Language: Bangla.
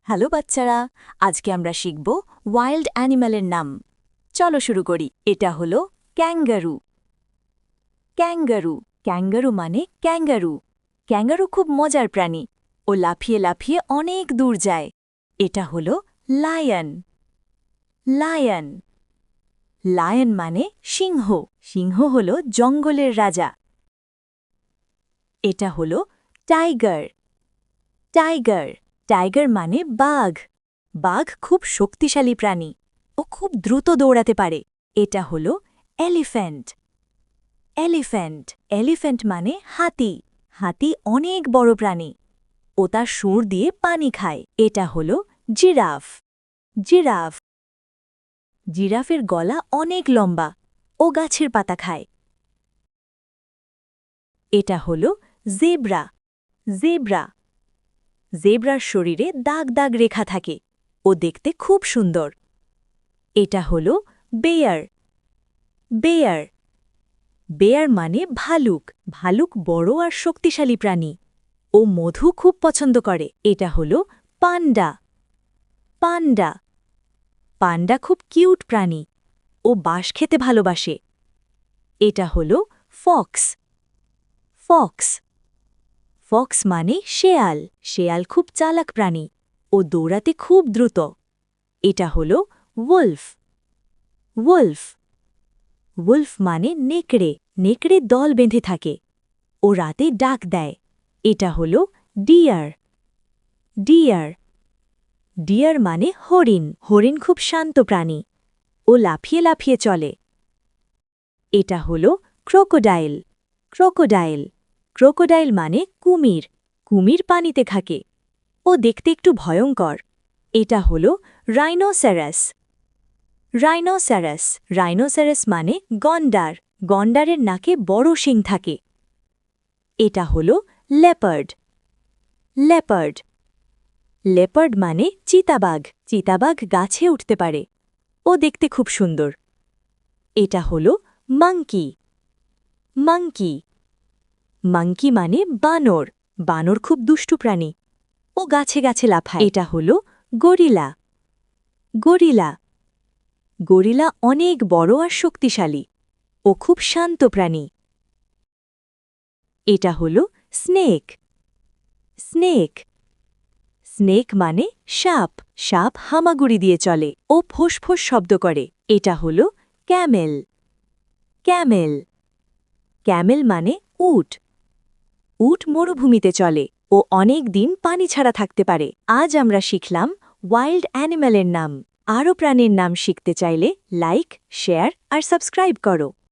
হ্যালো বাচ্চারা, আজকে আমরা শিখব ওয়াইল্ড অ্যানিম্যালের নাম। চলো শুরু করি। এটা হলো ক্যাঙ্গারু। ক্যাঙ্গারু ক্যাঙ্গারু মানে ক্যাঙ্গারু। ক্যাঙ্গারু খুব মজার প্রাণী। ও লাফিয়ে লাফিয়ে অনেক দূর যায়। এটা হলো লায়ন। লায়ন লায়ন মানে সিংহ। সিংহ হলো জঙ্গলের রাজা। এটা হলো টাইগার। টাইগার টাইগার মানে বাঘ। বাঘ খুব শক্তিশালী প্রাণী। ও খুব দ্রুত দৌড়াতে পারে। এটা হলো এলিফ্যান্ট। এলিফ্যান্ট এলিফ্যান্ট মানে হাতি। হাতি অনেক বড় প্রাণী। ও তার সুর দিয়ে পানি খায়। এটা হলো জিরাফ। জিরাফ জিরাফের গলা অনেক লম্বা। ও গাছের পাতা খায়। এটা হলো জেব্রা। জেব্রা জেব্রার শরীরে দাগ দাগ রেখা থাকে। ও দেখতে খুব সুন্দর। এটা হলো বেয়ার। বেয়ার বেয়ার মানে ভালুক। ভালুক বড় আর শক্তিশালী প্রাণী। ও মধু খুব পছন্দ করে। এটা হলো পান্ডা। পান্ডা পান্ডা খুব কিউট প্রাণী। ও বাঁশ খেতে ভালোবাসে। এটা হলো ফক্স। ফক্স ফক্স মানে শেয়াল। শেয়াল খুব চালাক প্রাণী। ও দৌড়াতে খুব দ্রুত। এটা হলো ওলফ। ওলফ ওলফ মানে নেকড়ে। নেকড়ে দল বেঁধে থাকে। ও রাতে ডাক দেয়। এটা হলো ডিয়ার। ডিয়ার ডিয়ার মানে হরিণ। হরিণ খুব শান্ত প্রাণী। ও লাফিয়ে লাফিয়ে চলে। এটা হলো ক্রোকোডাইল। ক্রোকোডাইল ক্রোকোডাইল মানে কুমির। কুমির পানিতে থাকে। ও দেখতে একটু ভয়ঙ্কর। এটা হলো রাইনোসেরাস। রাইনোসেরাস রাইনোসেরাস মানে গন্ডার। গন্ডারের নাকে বড় শিং থাকে। এটা হলো লেপার্ড। লেপার্ড লেপার্ড মানে চিতাবাঘ। চিতাবাঘ গাছে উঠতে পারে। ও দেখতে খুব সুন্দর। এটা হলো মাঙ্কি। মাঙ্কি মাঙ্কি মানে বানর। বানর খুব দুষ্টু প্রাণী। ও গাছে গাছে লাফায়। এটা হলো গরিলা। গরিলা গরিলা অনেক বড় আর শক্তিশালী। ও খুব শান্ত প্রাণী। এটা হলো স্নেক। স্নেক স্নেক মানে সাপ। সাপ হামাগুড়ি দিয়ে চলে। ও ফোঁস শব্দ করে। এটা হলো ক্যামেল। ক্যামেল ক্যামেল মানে উট। উট মরুভূমিতে চলে। ও অনেক দিন পানি ছাড়া থাকতে পারে। আজ আমরা শিখলাম ওয়াইল্ড অ্যানিম্যালের নাম। আরও প্রাণীর নাম শিখতে চাইলে লাইক, শেয়ার আর সাবস্ক্রাইব করো।